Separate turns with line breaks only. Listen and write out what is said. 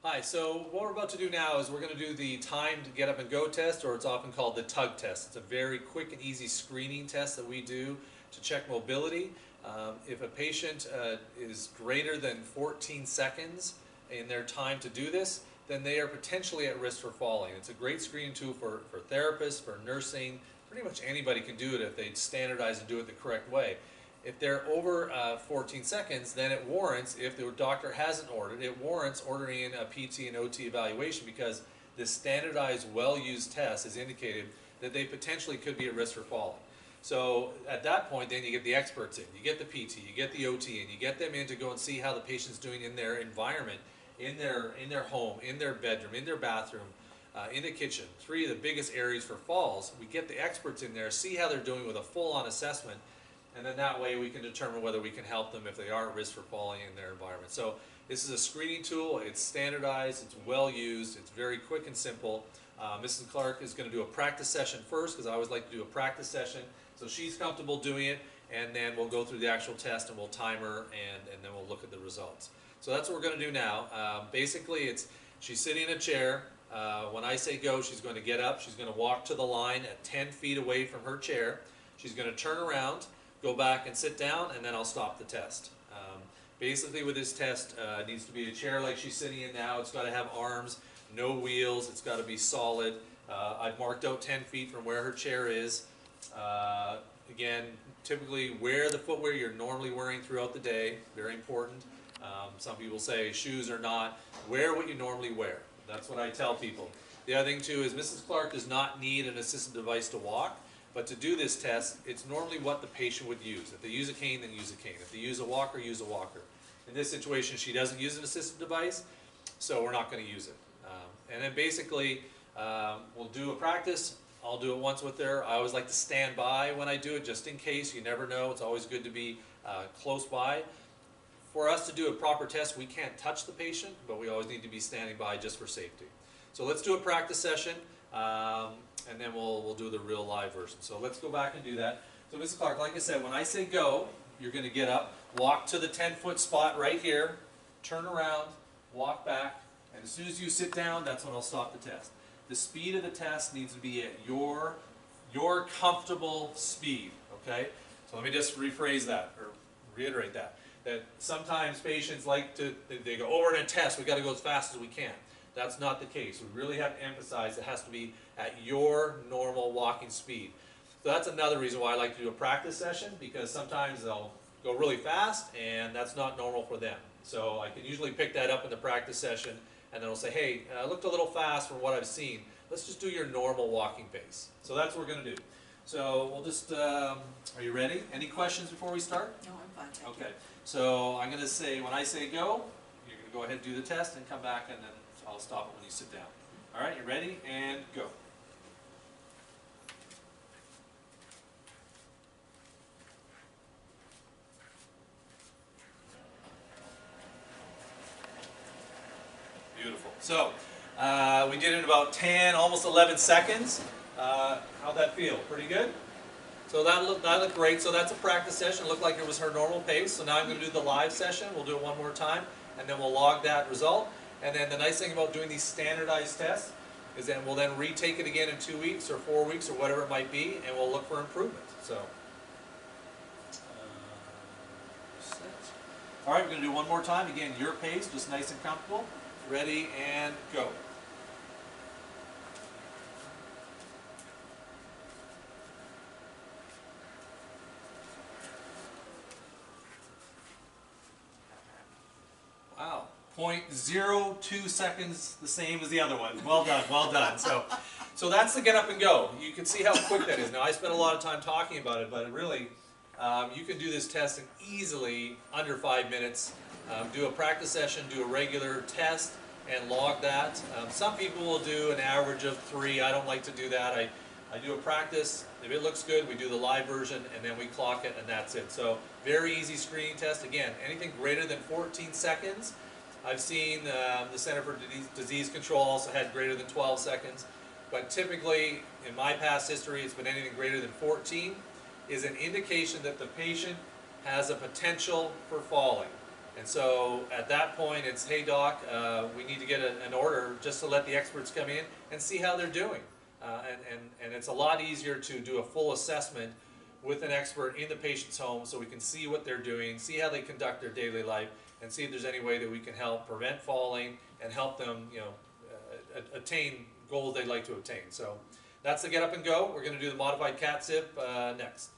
Hi, so what we're about to do now is we're going to do the timed get up and go test, or it's often called the tug test. It's a very quick and easy screening test that we do to check mobility. If a patient is greater than 14 seconds in their time to do this, then they are potentially at risk for falling. It's a great screening tool for therapists, for nursing. Pretty much anybody can do it if they standardize and do it the correct way. If they're over 14 seconds, then it warrants, if the doctor hasn't ordered, it warrants ordering a PT and OT evaluation, because this standardized, well-used test has indicated that they potentially could be at risk for falling. So at that point, then you get the experts in, you get the PT, you get the OT in, you get them in to go and see how the patient's doing in their environment, in their home, in their bedroom, in their bathroom, in the kitchen. Three of the biggest areas for falls. We get the experts in there, see how they're doing with a full-on assessment, and then that way we can determine whether we can help them if they are at risk for falling in their environment. So this is a screening tool. It's standardized, it's well used, it's very quick and simple. Mrs. Clark is going to do a practice session first, because I always like to do a practice session so she's comfortable doing it, and then we'll go through the actual test and we'll time her, and then we'll look at the results. So that's what we're going to do now. Basically, she's sitting in a chair. When I say go, she's going to get up. She's going to walk to the line at 10 feet away from her chair. She's going to turn around, go back and sit down, and then I'll stop the test. Basically with this test, it needs to be a chair like she's sitting in now. It's got to have arms, no wheels, it's got to be solid. I've marked out 10 feet from where her chair is. Again, typically wear the footwear you're normally wearing throughout the day, very important. Some people say shoes or not, wear what you normally wear. That's what I tell people. The other thing too is Mrs. Clark does not need an assistive device to walk. But to do this test, it's normally what the patient would use. If they use a cane, then use a cane. If they use a walker, use a walker. In this situation, she doesn't use an assistive device, so we're not going to use it. And then basically, we'll do a practice. I'll do it once with her. I always like to stand by when I do it, just in case. You never know. It's always good to be close by. For us to do a proper test, we can't touch the patient, but we always need to be standing by just for safety. So let's do a practice session. And then we'll do the real live version. So let's go back and do that. So Mrs. Clark, like I said, when I say go, you're going to get up, walk to the 10-foot spot right here, turn around, walk back, and as soon as you sit down, that's when I'll stop the test. The speed of the test needs to be at your comfortable speed, okay? So let me just rephrase that, or reiterate that. That sometimes patients like to, they go, oh, we're in a test, we've got to go as fast as we can. That's not the case. We really have to emphasize it has to be at your normal walking speed. So that's another reason why I like to do a practice session, because sometimes they'll go really fast and that's not normal for them. So I can usually pick that up in the practice session, and then I'll say, hey, I looked a little fast from what I've seen. Let's just do your normal walking pace. So that's what we're going to do. So we'll just, are you ready? Any questions before we start?
No, I'm fine. Thank
Okay. So I'm going to say, when I say go, you're going to go ahead and do the test and come back, and then I'll stop it when you sit down. All right, you ready? And go. Beautiful. So we did it in about 10, almost 11 seconds. How'd that feel? Pretty good? So that looked great. So that's a practice session. It looked like it was her normal pace. So now I'm going to do the live session. We'll do it one more time, and then we'll log that result. And then the nice thing about doing these standardized tests is that we'll then retake it again in 2 weeks or 4 weeks or whatever it might be, and we'll look for improvement. So, all right, we're going to do one more time. Again, your pace, just nice and comfortable. Ready, and go. Wow. 0.02 seconds, the same as the other one. Well done, well done. So that's the get up and go. You can see how quick that is. Now I spent a lot of time talking about it, but really, you can do this test in easily under 5 minutes. Do a practice session, do a regular test, and log that. Some people will do an average of 3. I don't like to do that. I do a practice. If it looks good, we do the live version, and then we clock it, and that's it. So very easy screening test. Again, anything greater than 14 seconds. I've seen the Center for Disease Control also had greater than 12 seconds. But typically, in my past history, it's been anything greater than 14 is an indication that the patient has a potential for falling. And so at that point, it's, hey doc, we need to get an just to let the experts come in and see how they're doing. And it's a lot easier to do a full assessment with an expert in the patient's home, so we can see what they're doing, see how they conduct their daily life, and see if there's any way that we can help prevent falling and help them, attain goals they'd like to obtain. So that's the Get Up and Go. We're going to do the modified CAT-ZIP next.